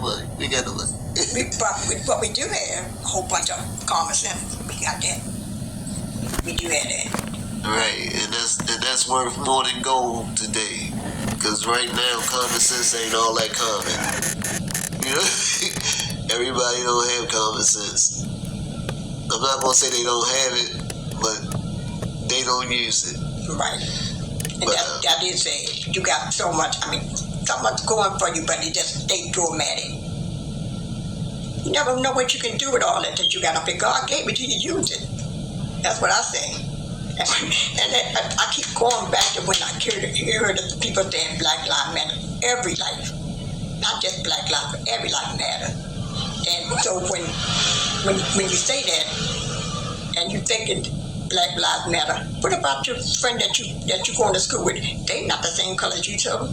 money. We got no money. But we do have a whole bunch of common sense. We got that. We do have that. Right, and that's worth more than gold today. Cause right now common sense ain't all that common. You know, everybody don't have common sense. I'm not gonna say they don't have it, but they don't use it. Right. And that is it. You got so much. I mean, so much going for you, but it just stay dramatic. You never know what you can do with all that you got up. And God gave it to you, use it. That's what I say. And I keep going back to when I heard the people saying Black Lives Matter. Every life, not just Black lives, but every life matters. And so when you say that, and you thinking Black Lives Matter, what about your friend that you going to school with? They not the same color as you too,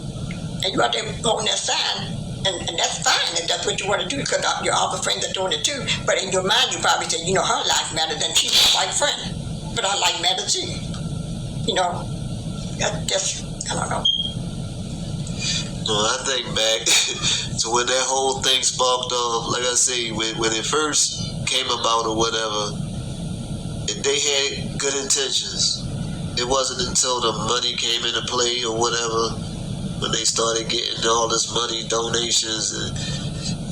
and you out there holding that sign. And that's fine if that's what you want to do, because your other friends are doing it too. But in your mind, you probably say, you know, her life matters and she's my white friend. But our life matters too. You know, that's just, I don't know. Well, I think back to when that whole thing sparked off, like I say, when it first came about or whatever, they had good intentions. It wasn't until the money came into play or whatever, when they started getting all this money, donations, and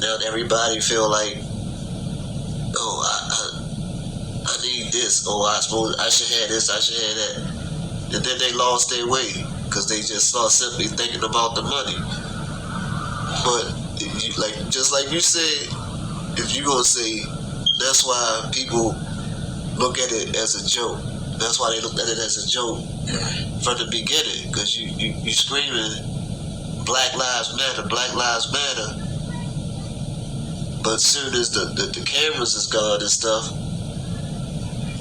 now everybody feel like, oh, I need this, oh, I suppose I should have this, I should have that. And then they lost their way, because they just start simply thinking about the money. But, just like you said, if you're going to say, that's why people look at it as a joke. That's why they looked at it as a joke from the beginning, because you screaming, Black Lives Matter, Black Lives Matter. But soon as the cameras is gone and stuff,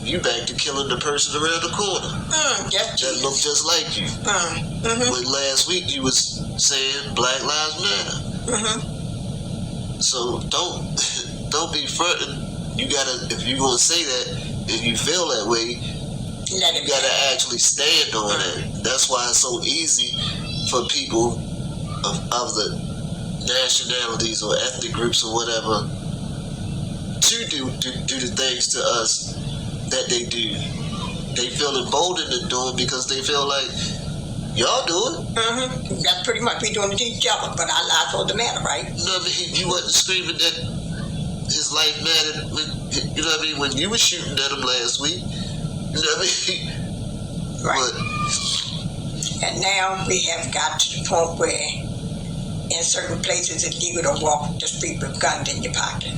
you back to killing the person around the corner that look just like you. When last week you was saying Black Lives Matter. So don't be fronting. You gotta, if you gonna say that, if you feel that way, you gotta actually stand on it. That's why it's so easy for people of the nationalities or ethnic groups or whatever to do the things to us that they do. They feel emboldened to do it because they feel like y'all do it. That's pretty much we doing it to each other, but our lives don't matter, right? No, but you wasn't screaming that his life mattered when, you know what I mean, when you were shooting at him last week. You know what I mean? Right. And now we have got to the point where in certain places it's legal to walk the street with guns in your pocket.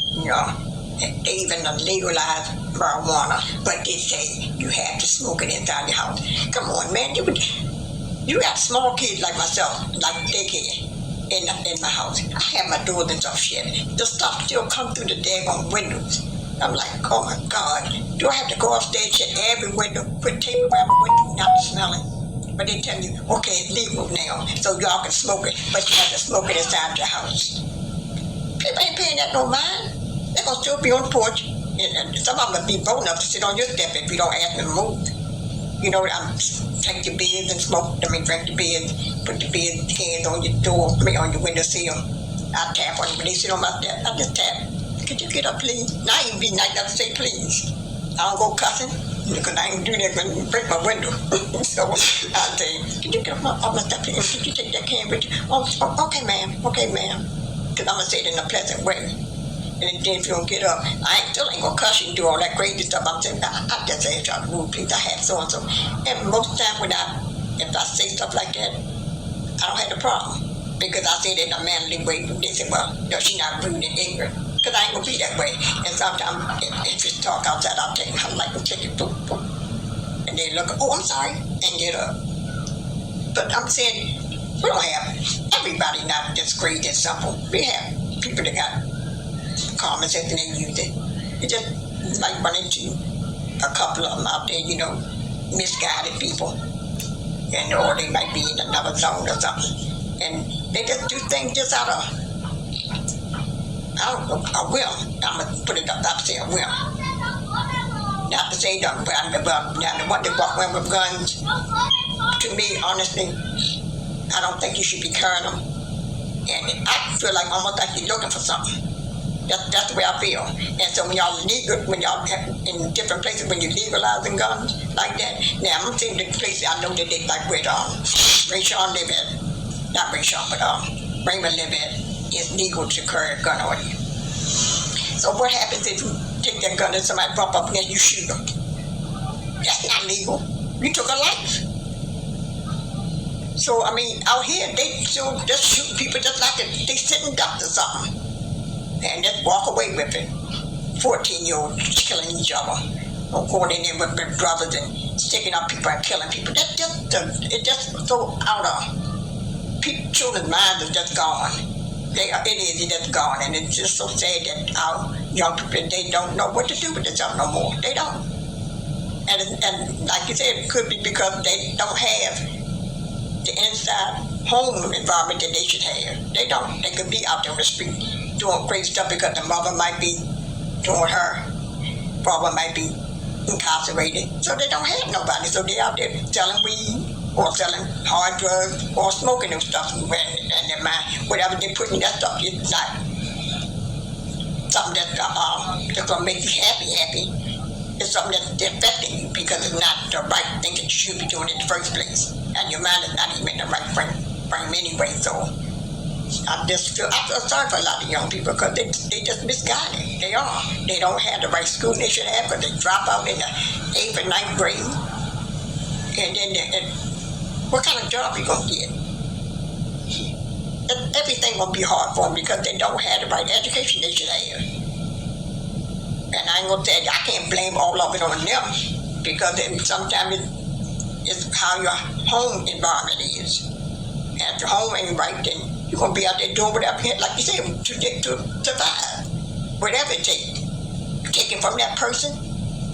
You know, they even legalize marijuana, but they say you have to smoke it inside your house. Come on, man, you got small kids like myself, like daycare in my house. I have my doors and stuff shut. The stuff still come through the daggone windows. I'm like, oh my God, do I have to go upstairs, shut every window, put tape around my window, not to smell it? But they tell you, okay, it's legal now, so y'all can smoke it, but you have to smoke it inside your house. People ain't paying that no mind. They're going to still be on the porch. And some of them will be bold enough to sit on your step if you don't ask them to move. You know, take your beers and smoke, drink the beers, put the beer cans on your door, on your windowsill. I tap on you. When they sit on my step, I just tap. Could you get up, please? Now I even be nice enough to say please. I don't go cussing, because I ain't do that when you break my window. So I'll say, could you get off my step, please? Could you take that can with you? Oh, okay, ma'am. Because I'm going to say it in a pleasant way. And then if you don't get up, I still ain't going to cuss you and do all that crazy stuff. I'm saying, I just ask y'all to move, please. I have so-and-so. And most of the time if I say stuff like that, I don't have the problem. Because I say it in a manly way. They say, well, no, she's not rude and ignorant. Because I ain't going to be that way. And sometimes if it's talk outside, I'll take her like a chicken, boom, boom. And they look, oh, I'm sorry, and get up. But I'm saying, we don't have everybody not just crazy and simple. We have people that got common sense and they use it. It just like run into a couple of them out there, you know, misguided people. And or they might be in another zone or something. And they just do things just out of, I don't know, a whim. I'm going to put it up, I'll say a whim. Not to say nothing, but now the one that walk around with guns, to me, honestly, I don't think you should be carrying them And I feel like almost like you're looking for something. That's the way I feel. And so when y'all in different places, when you're legalizing guns like that, now I'm seeing the places I know that they like where Rayshawn live at, not Rayshawn, but Raymond live at, it's legal to carry a gun on you. So what happens if you take that gun and somebody bump up against you, shoot them? That's not legal. You took a life. So I mean, out here they still just shoot people just like they sitting ducks or something, and just walk away with it. 14-year-olds killing each other, or going in there with their brothers and sticking up people and killing people. That's just so out of children's minds are just gone. It's just gone, and it's just so sad that our young people, they don't know what to do with themselves no more. They don't. And like you said, it could be because they don't have the inside home environment that they should have. They don't. They could be out there on the street doing crazy stuff because the mother might be doing her, father might be incarcerated. So they don't have nobody. So they're out there selling weed or selling hard drugs or smoking them stuff and their mind, whatever they put in that stuff, it's not something that's going to make you happy. It's something that's affecting you because it's not the right thing that you should be doing in the first place. And your mind is not even in the right frame anyway. So I feel sorry for a lot of young people because they just misguided. They are. They don't have the right school they should have because they drop out in the 8th and 9th grade. And then what kind of job are you going to get? Everything will be hard for them because they don't have the right education they should have. And I ain't gonna say I can't blame all of it on them because sometimes it's how your home environment is. And if your home ain't right, then you're gonna be out there doing whatever, like you said, to survive. Whatever it takes. Taking from that person,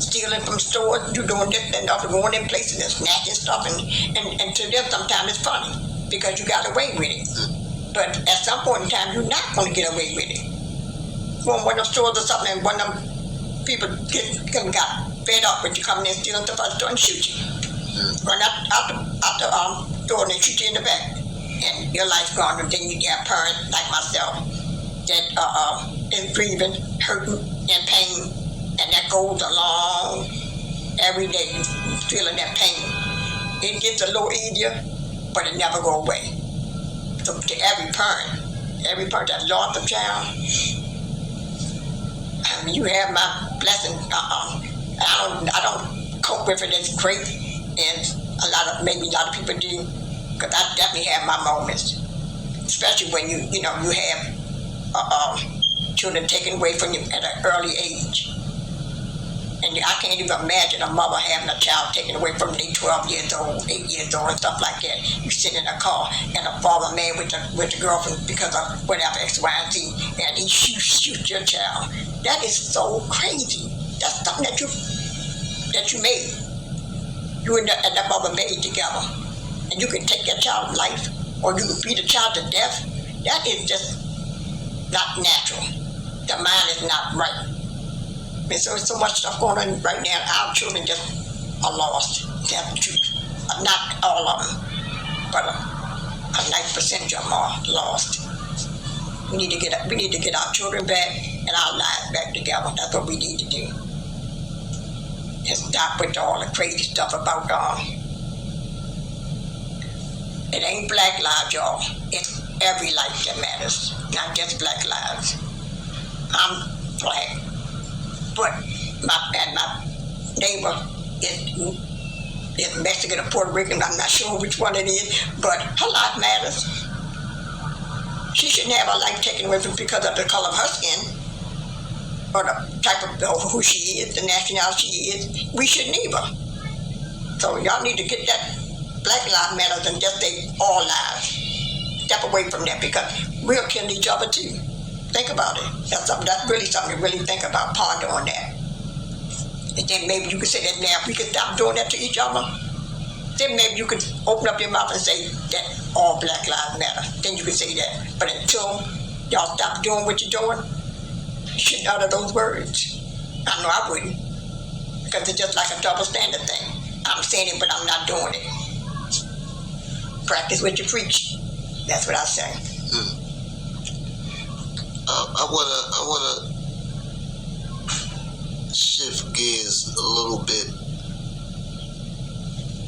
stealing from stores, you doing this and other, going in places and snatching stuff, and to them sometimes it's funny because you got away with it. But at some point in time, you're not gonna get away with it. Go in one of the stores or something, and one of them people got fed up with you coming in stealing stuff out the store and shoot you. Run out the door and they shoot you in the back. And your life's gone. And then you have parents like myself that is grieving, hurting, and pain. And that goes along every day, feeling that pain. It gets a little easier, but it never goes away. So to every parent that lost a child, you have my blessing. I don't cope with it as great as maybe a lot of people do, because I definitely have my moments, especially when you have children taken away from you at an early age. And I can't even imagine a mother having a child taken away from them 12 years old, 8 years old, and stuff like that. You sit in a car and a father mad with the girlfriend because of whatever X, Y, and Z, and he shoots your child. That is so crazy. That's something that you made. You and that mother made together, and you can take that child's life, or you can beat a child to death. That is just not natural. The mind is not right. And so there's so much stuff going on right now. Our children just are lost. That's the truth. Not all of them, but a nice percentage of them are lost. We need to get our children back and our lives back together. That's what we need to do. And stop with all the crazy stuff about it ain't black lives, y'all. It's every life that matters, not just black lives. I'm black. But my neighbor is Mexican or Puerto Rican. I'm not sure which one it is, but her life matters. She shouldn't have her life taken away from because of the color of her skin or the type of who she is, the nationality she is. We shouldn't either. So y'all need to get that Black Lives Matter and just say all lives. Step away from that because we're killing each other too. Think about it. That's really something to really think about. Ponder on that. And then maybe you could say that now, if we could stop doing that to each other, then maybe you could open up your mouth and say that all Black Lives Matter. Then you could say that. But until y'all stop doing what you're doing, you shouldn't utter those words. I know I wouldn't. Because it's just like a double standard thing. I'm saying it, but I'm not doing it. Practice what you preach. That's what I say. I wanna shift gears a little bit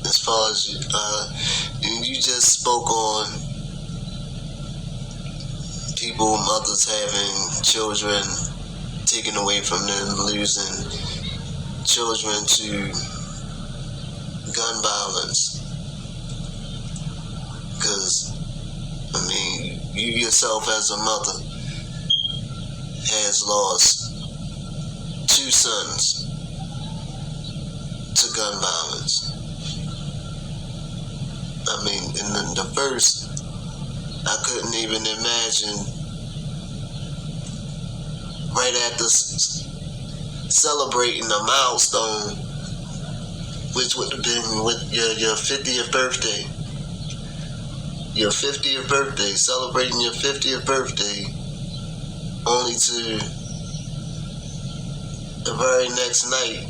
as far as you just spoke on people, mothers having children taken away from them, losing children to gun violence. Because, I mean, you yourself as a mother has lost 2 sons to gun violence. I mean, in the first, I couldn't even imagine right after celebrating a milestone, which would have been with your 50th birthday. Your 50th birthday, celebrating your 50th birthday, only to the very next night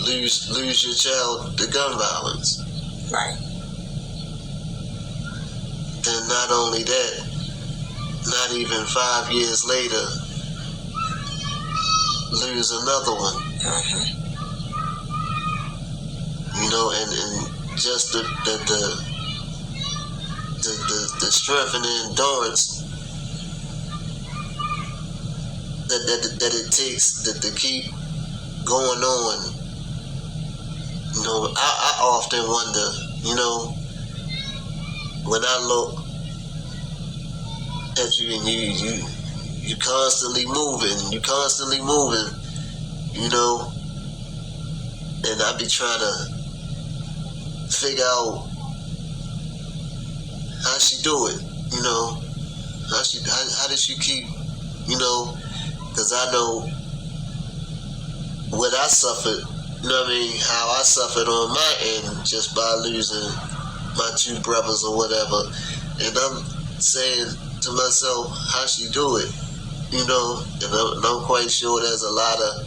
lose your child to gun violence. Right. Then not only that, not even 5 years later, lose another one. You know, and just the strength and the endurance that it takes to keep going on. You know, I often wonder, you know, when I look at you and you constantly moving, you know, and I be trying to figure out how she do it, you know, how does she keep, you know, because I know what I suffered, you know what I mean, how I suffered on my end just by losing my 2 brothers or whatever, and I'm saying to myself, how she do it, you know, and I'm quite sure there's a lot of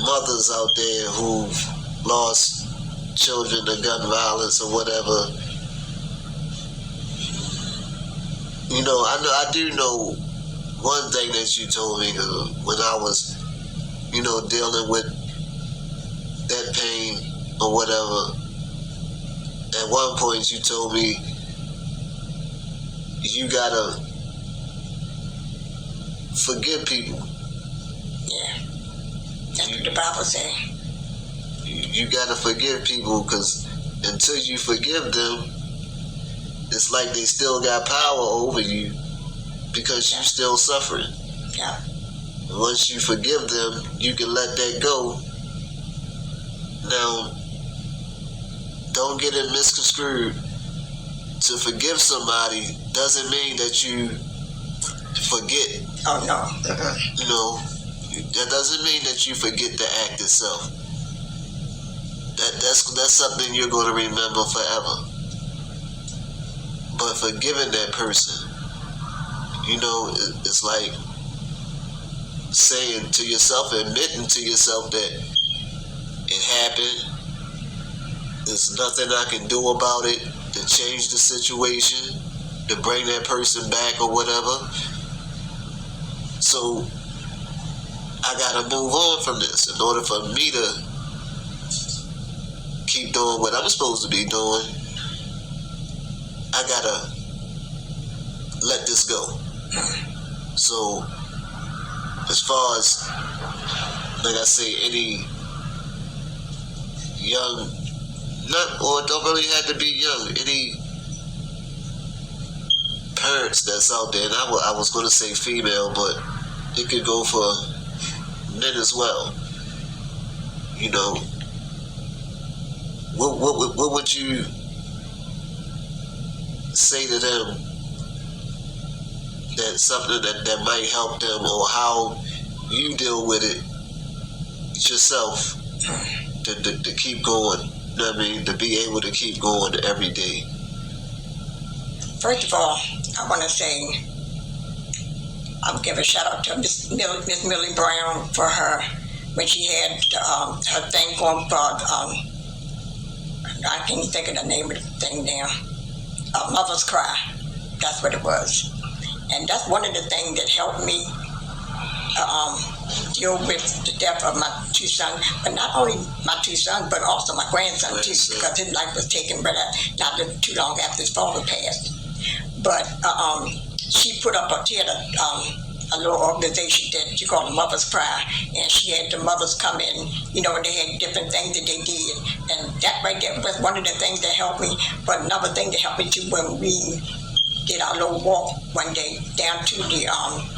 mothers out there who've lost children to gun violence or whatever. You know, I do know one thing that you told me when I was, you know, dealing with that pain or whatever. At one point you told me you gotta forgive people. Yeah. That's what the Bible says. You gotta forgive people, because until you forgive them, it's like they still got power over you because you're still suffering. Yeah. Once you forgive them, you can let that go. Now, don't get it misconstrued. To forgive somebody doesn't mean that you forget. Oh, no. You know, that doesn't mean that you forget the act itself. That's something you're going to remember forever. But forgiving that person, you know, it's like saying to yourself, admitting to yourself that it happened. There's nothing I can do about it to change the situation, to bring that person back or whatever. So I gotta move on from this in order for me to keep doing what I'm supposed to be doing. I gotta let this go. So as far as, like I say, any young, or it don't really have to be young, any parents that's out there, and I was going to say female, but it could go for men as well. You know, what would you say to them, that's something that might help them, or how you deal with it yourself to keep going? You know what I mean? To be able to keep going every day. First of all, I want to say I'll give a shout out to Miss Millie Brown for her when she had her thing going for I can't think of the name of the thing now. Mother's Cry. That's what it was. And that's one of the things that helped me deal with the death of my two sons, but not only my two sons, but also my grandson too, because his life was taken, but not too long after his father passed. But she put up she had a little organization that she called the Mother's Cry, and she had the mothers come in, and they had different things that they did, and that right there was one of the things that helped me. But another thing that helped me too, when we did our little walk one day down to the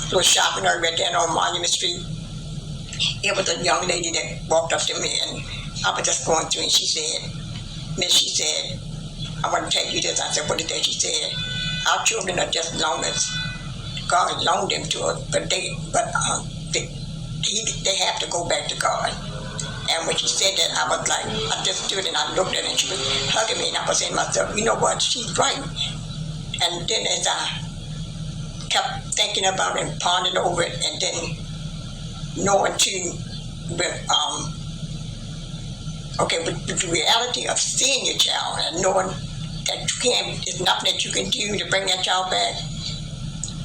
little shopping area down on Monument Street, it was a young lady that walked up to me, and I was just going through, and she said, Miss, she said, I want to tell you this. I said, what is that? She said, our children are just long as God loaned them to us, but they have to go back to God. And when she said that, I was like, I just stood and I looked at her, and she was hugging me, and I was saying to myself, you know what, she's right. And then as I kept thinking about it and pondering over it, and then knowing too, with the reality of seeing your child and knowing that there's nothing that you can do to bring that child back,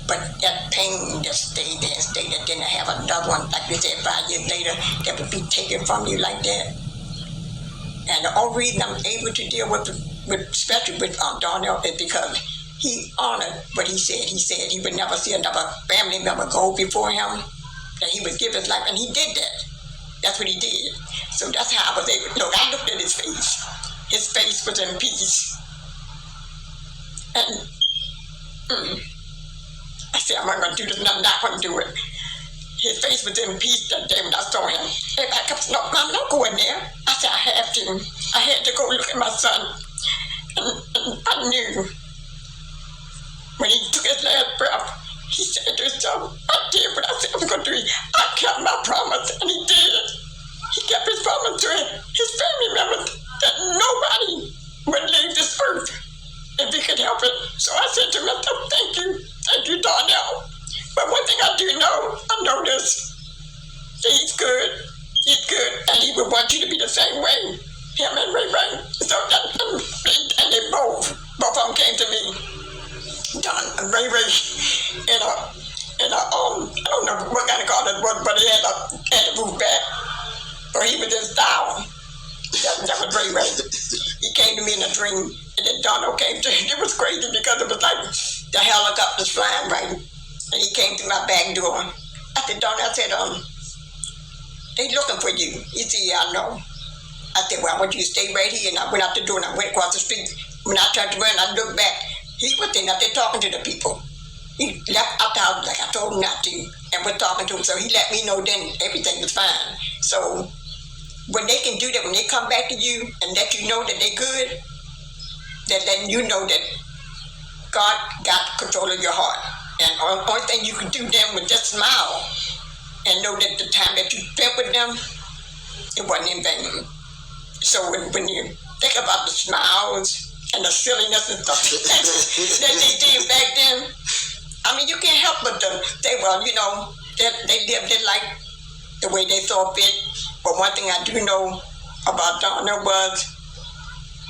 but that pain just stayed there and stayed there. Then I have another one, like you said, 5 years later, that would be taken from you like that. And the only reason I'm able to deal with especially with Darnell, is because he honored what he said. He said he would never see another family member go before him, that he would give his life, and he did that. That's what he did. So that's how I was able to look. I looked at his face. His face was in peace. And I said, I'm not going to do this, and I'm not going to do it. His face was in peace that day when I saw him. And I kept saying, no, Mom, don't go in there. I said, I have to. I had to go look at my son. And I knew when he took his last breath, he said to himself, I did what I said I was going to do. I kept my promise, and he did. He kept his promise to his family members that nobody would leave this earth if he could help it. So I said to myself, thank you, Darnell. But one thing I do know, I know this, that he's good, and he would want you to be the same way, him and Ray Ray. So and they both of them came to me, Ray Ray, I don't know what kind of car that was, but he had the roof back, or he was just down. That was Ray Ray. He came to me in a dream, and then Donald came to him. It was crazy because it was like the helicopter's flying right, and he came through my back door. I said, Donald, they looking for you. He said, yeah, I know. I said, well, I want you to stay right here. And I went out the door, and I went across the street. When I turned around, I looked back. He was sitting out there talking to the people. He left out the house like I told him not to, and was talking to him. So he let me know then everything was fine. So when they can do that, when they come back to you and let you know that they're good, then you know that God got control of your heart. And the only thing you can do then was just smile and know that the time that you spent with them, it wasn't in vain. So when you think about the smiles and the silliness and stuff that they did back then, I mean, you can't help but to say, well, they lived their life the way they saw fit. But one thing I do know about Donald was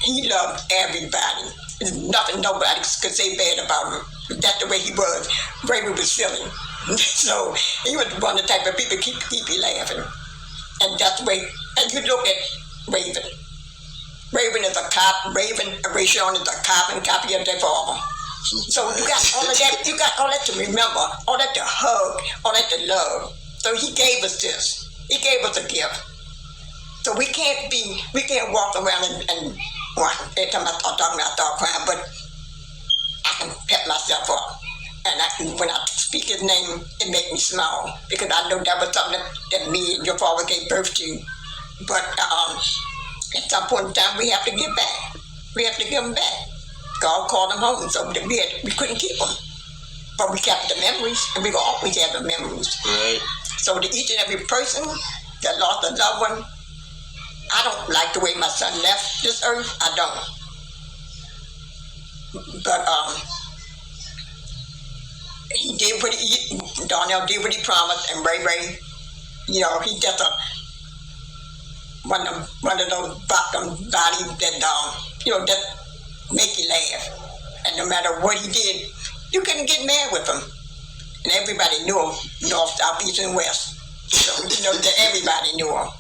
he loved everybody. There's nothing nobody could say bad about him. That's the way he was. Raven was silly. So he was one of the type of people keep you laughing. And that's the way, and you look at Raven. Raven is a cop. Raven and Rayshon is a cop and copy of their father. So you got all of that. You got all that to remember, all that to hug, all that to love. So he gave us this. He gave us a gift. So we can't walk around and well, every time I start talking, I start crying, but I can pet myself up. And when I speak his name, it makes me smile, because I know that was something that me and your father gave birth to. But at some point in time, we have to give back. We have to give them back. God called them home, so we couldn't keep them. But we kept the memories, and we will always have the memories. Right. So to each and every person that lost a loved one, I don't like the way my son left this earth. I don't. But he did Darnell did what he promised, and Ray, he's just one of those bodies that that make you laugh. And no matter what he did, you couldn't get mad with him. and everybody knew him, north, south, east, and west. So that everybody knew him.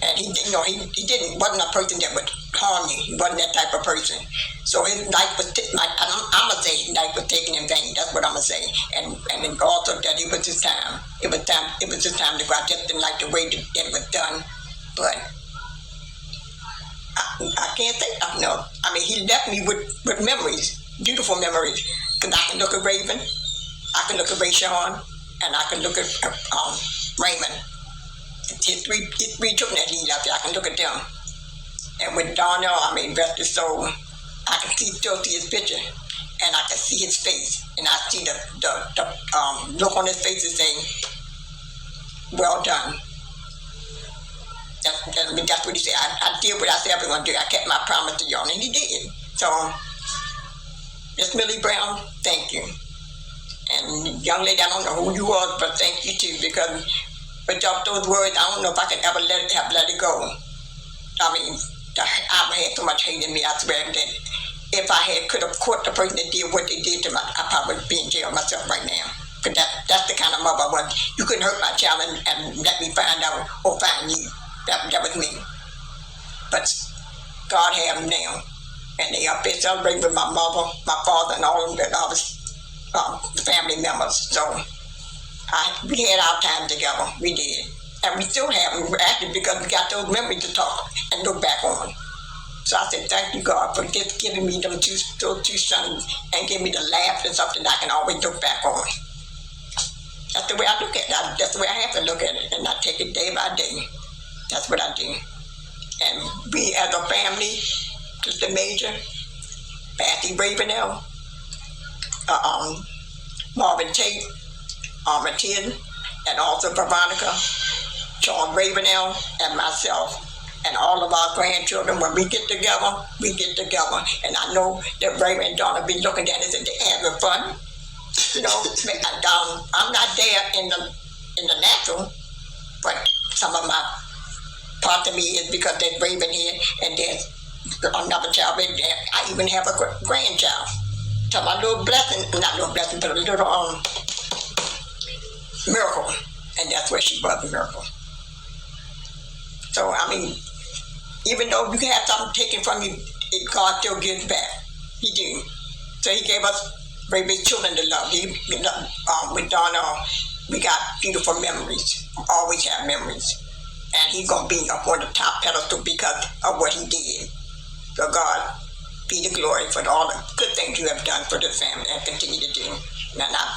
And he wasn't a person that would harm you. He wasn't that type of person. So his life was, I'm gonna say his life was taken in vain. That's what I'm gonna say. And also that it was his time. It was his time to go. I just didn't like the way that it was done. But I can't say nothing. No. I mean, he left me with memories, beautiful memories. Because I can look at Raven, I can look at Ray Sean, and I can look at Raymond. His three children that he left, I can look at them. And with Darnell, I mean, rest his soul, I can still see his picture, and I can see his face, and I see the look on his face and say, well done. That's what he said. I did what I said I was going to do. I kept my promise to y'all, and he did. So, Miss Millie Brown, thank you. And young lady, I don't know who you are, but thank you too, because without those words, I don't know if I could ever let it go. I mean, I've had so much hate in me, I swear, that if I could have caught the person that did what they did to me, I probably would be in jail myself right now. Because that's the kind of mother I was. You couldn't hurt my child and let me find out or find you. That was me. But God have them now. And they up there celebrating with my mother, my father, and all of the other family members. So we had our time together. We did. And we still have them active because we got those memories to talk and look back on. So I said, thank you, God, for just giving me those two sons and giving me the laugh and something I can always look back on. That's the way I look at it. That's the way I have to look at it. And I take it day by day. That's what I do. And we as a family, Sister Major, Patty Ravenel, Marvin Tate, Matilda, and also Veronica, Charles Ravenel, and myself, and all of our grandchildren. When we get together, we get together. And I know that Raven and Donna be looking at us and they're having fun. You know, I'm not there in the natural, but some of my part of me is because there's Raven here and there's another child. I even have a grandchild. So my little blessing, not little blessing, but a little miracle. And that's where she was, a miracle. So, I mean, even though you can have something taken from you, God still gives back. He do. So he gave us Raven's children to love. With Donna, we got beautiful memories. Always have memories. And he's going to be up on the top pedestal because of what he did. So God, be the glory for all the good things you have done for the family and continue to do. And I